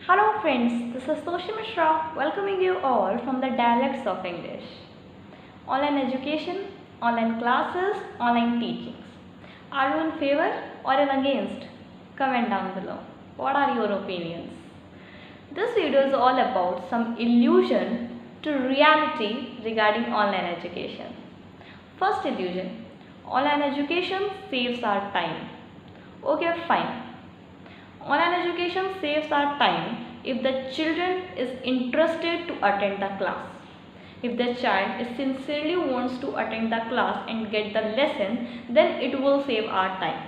Hello friends, this is Toshi Mishra welcoming you all from the Dialects of English. Online education, online classes, online teachings. Are you in favor or in against? Comment down below. What are your opinions? This video is all about some illusion to reality regarding online education. First illusion, online education saves our time. Okay, fine. Online education saves our time if the children is interested to attend the class. If the child is sincerely wants to attend the class and get the lesson, then it will save our time.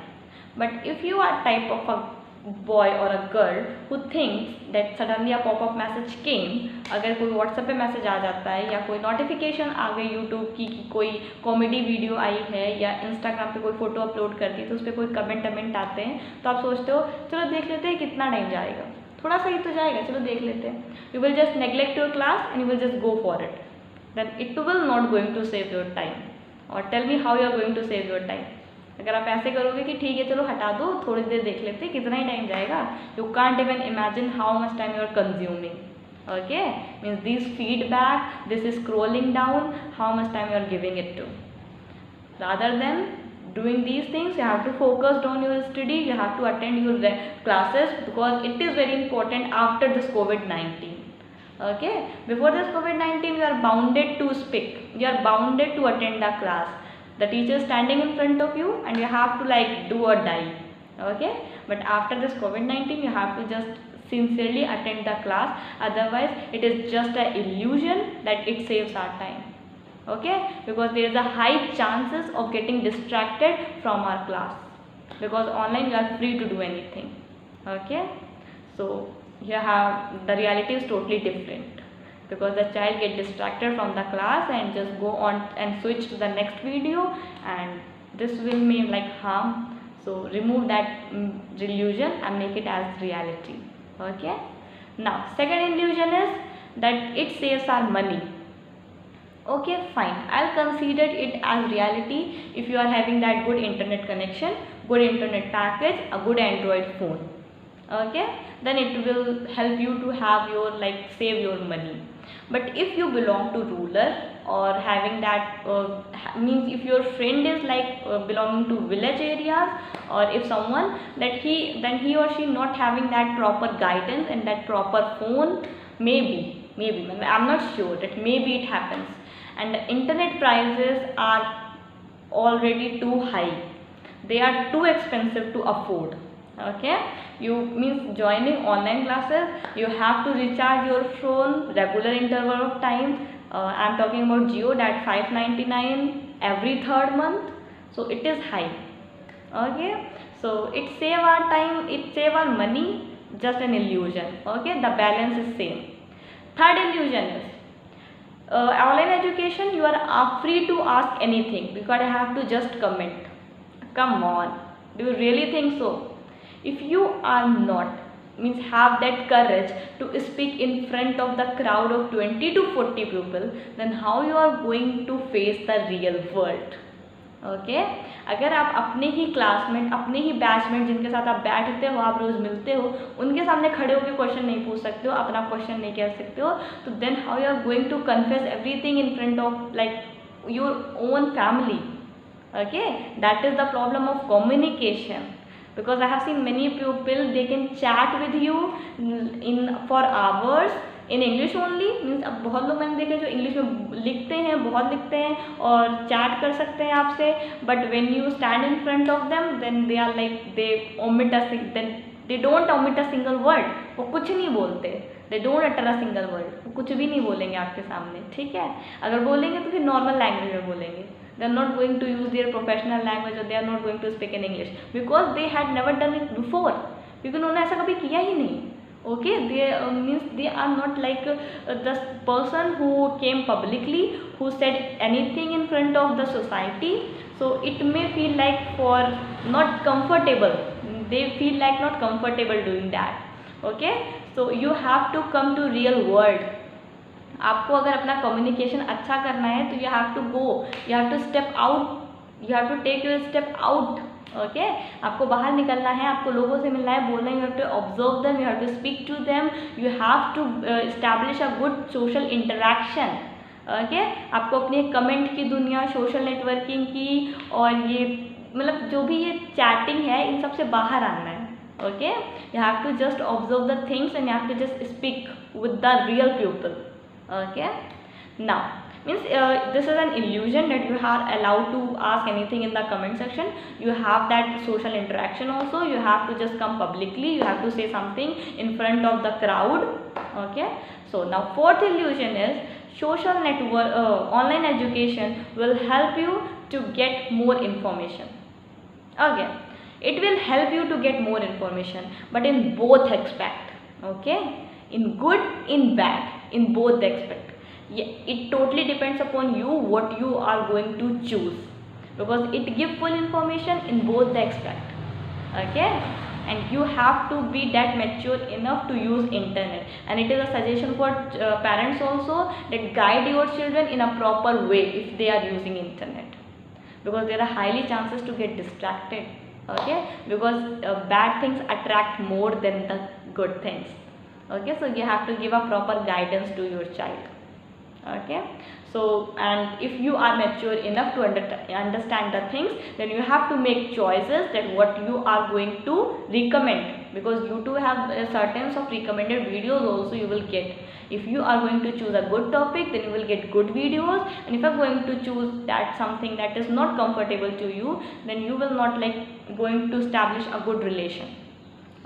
But if you are type of a boy or a girl who thinks that suddenly a pop-up message came, अगर कोई WhatsApp पे message आ जाता है या कोई notification आ गई YouTube की कि कोई कॉमेडी वीडियो आई है या Instagram पे कोई फ़ोटो अपलोड कर दी तो उस पर कोई कमेंट आते हैं, तो आप सोचते हो चलो देख लेते हैं कितना टाइम जाएगा, थोड़ा सा ही तो जाएगा, चलो देख लेते हैं. You will just neglect your class and you will just go for it. Then it will not going to save your time. और tell me how you are going to save your time. अगर आप ऐसे करोगे कि ठीक है चलो हटा दो, थोड़ी देर देख लेते हैं, कितना ही टाइम जाएगा. You can't even imagine how much time you are consuming. Okay, means this feedback, this scrolling down, how much time you are giving it to. Rather than doing these things, you have to focus on your study, you have to attend your classes because it is very important after this COVID-19. Okay, before this COVID-19 you are bounded to speak, you are bounded to attend the class. The teacher is standing in front of you and you have to like do or die. Okay, but after this COVID-19 you have to just sincerely attend the class, otherwise it is just an illusion that it saves our time. Okay, because there is a high chances of getting distracted from our class, because online you are free to do anything. Okay, so you have the reality is totally different, because the child get distracted from the class and just go on and switch to the next video, and this will mean like harm. So remove that illusion and make it as reality. Okay, now second illusion is that it saves our money. Okay, fine, I'll consider it as reality if you are having that good internet connection, good internet package, a good Android phone. Okay, then it will help you to have your like save your money. But if you belong to rural or having that means if your friend is like belonging to village areas, or if someone that he or she not having that proper guidance and that proper phone, maybe I'm not sure, that maybe it happens, and the internet prices are already too high, they are too expensive to afford. Okay, you means joining online classes, you have to recharge your phone regular interval of time. I'm talking about Jio, that 599 every third month, so it is high. Okay, so it save our time, it save our money, just an illusion. Okay, the balance is same. Third illusion is online education, you are free to ask anything because you have to just comment. Come on, do you really think so? If you are not means have that courage to speak in front of the crowd of 20 to 40 people, then how you are going to face the real world? Okay, अगर आप अपने ही classmate, अपने ही batchmate जिनके साथ आप बैठते हो, आप रोज़ मिलते हो, उनके सामने खड़े होकर क्वेश्चन नहीं पूछ सकते हो, अपना क्वेश्चन नहीं कह सकते हो, तो then how you are going to confess everything in front of like your own family. Okay, that is the problem of communication, because I have seen many people, they can chat with you in for hours in English only. means अब बहुत लोग मैंने देखे जो English में लिखते हैं, बहुत लिखते हैं और चैट कर सकते हैं आपसे, but when you stand in front of them, then they are like they omit a then they don't omit a single word. वो कुछ नहीं बोलते, they don't utter a single word. वो कुछ भी नहीं बोलेंगे आपके सामने. ठीक है, अगर बोलेंगे तो फिर नॉर्मल लैंग्वेज में बोलेंगे. They are not going to use their professional language, or they are not going to speak in English because they had never done it before, क्योंकि उन्होंने ऐसा कभी किया ही नहीं. Okay, they means they are not like the person who came publicly, who said anything in front of the society, so it may feel like for not comfortable, they feel like not comfortable doing that. Okay, so you have to come to real world. आपको अगर अपना communication अच्छा करना है तो you have to go, you have to step out, you have to take your step out okay आपको बाहर निकलना है, आपको लोगों से मिलना है, बोलना है, you have to observe them, you have to speak to them, you have to establish a good social interaction. Okay आपको अपनी कमेंट की दुनिया, सोशल नेटवर्किंग की और ये मतलब जो भी ये चैटिंग है इन सब से बाहर आना है। Okay you have to just observe the things and you have to just speak with the real people. Okay now means this is an illusion that you are allowed to ask anything in the comment section. You have that social interaction also. You have to just come publicly, you have to say something in front of the crowd. Okay so now fourth illusion is social network, online education will help you to get more information. Okay it will help you to get more information but in both aspect. Okay in good, in bad, in both the aspect. It totally depends upon you what you are going to choose because it give full information in both the aspect. Okay and you have to be that mature enough to use internet, and it is a suggestion for parents also that guide your children in a proper way if they are using internet, because there are highly chances to get distracted. Okay because bad things attract more than the good things. Okay so you have to give a proper guidance to your child. Okay so and if you are mature enough to understand the things, then you have to make choices that what you are going to recommend, because YouTube have certain of recommended videos also you will get. If you are going to choose a good topic, then you will get good videos, and if you are going to choose that something that is not comfortable to you, then you will not like going to establish a good relation.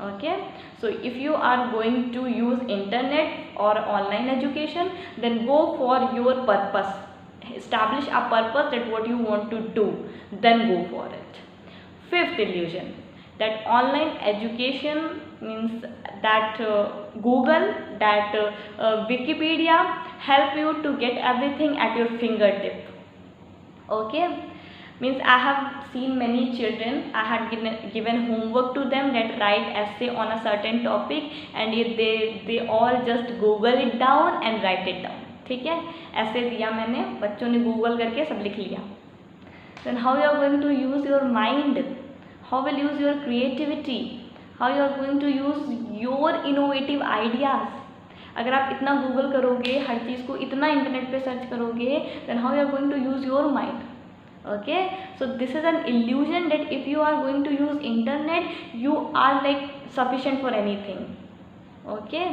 Okay so if you are going to use internet or online education, then go for your purpose, establish a purpose that what you want to do, then go for it. Fifth illusion, that online education means that Google, that Wikipedia help you to get everything at your fingertip. Okay means I have seen many children, I had given homework to them that write essay on a certain topic, and they all just Google it down and write it down. ठीक है ऐसे दिया मैंने, बच्चों ने Google करके सब लिख लिया. Then how you are going to use your mind, how will use your creativity, how you are going to use your innovative ideas. अगर आप इतना गूगल करोगे, हर चीज़ को इतना इंटरनेट पे सर्च करोगे, then how you are going to use your mind. Okay so this is an illusion that if you are going to use internet, you are like sufficient for anything. Okay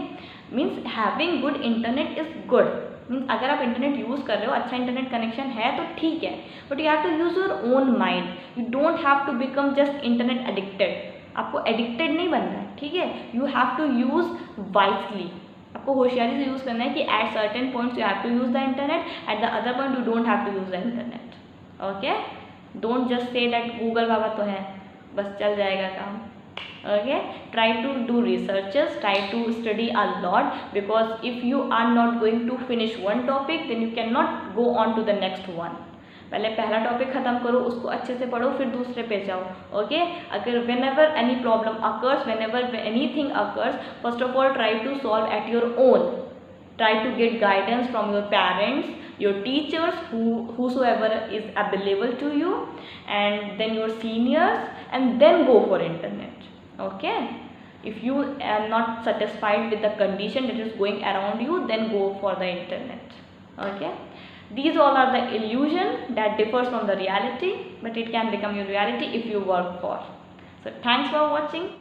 means having good internet is good. Means अगर आप internet use कर रहे हो, अच्छा internet connection है तो ठीक है, but you have to use your own mind. You don't have to become just internet addicted. आपको एडिक्टेड नहीं बनना है, ठीक है. You have to use wisely. आपको होशियारी से यूज़ करना है कि at certain points you have to use the internet, at the other point you don't have to use the internet. Okay don't just say that Google बाबा तो है बस चल जाएगा काम. Okay try to do researches, try to study a lot, because if you are not going to finish one topic, then you cannot go on to the next one. पहले पहला topic ख़त्म करो, उसको अच्छे से पढ़ो, फिर दूसरे पे जाओ. ओके अगर whenever any problem occurs, whenever anything occurs, first of all try to solve at your own. Try to get guidance from your parents, your teachers, whosoever is available to you, and then your seniors, and then go for internet. Okay if you are not satisfied with the condition that is going around you, then go for the internet. Okay these all are the illusion that differs from the reality, but it can become your reality if you work for. So thanks for watching.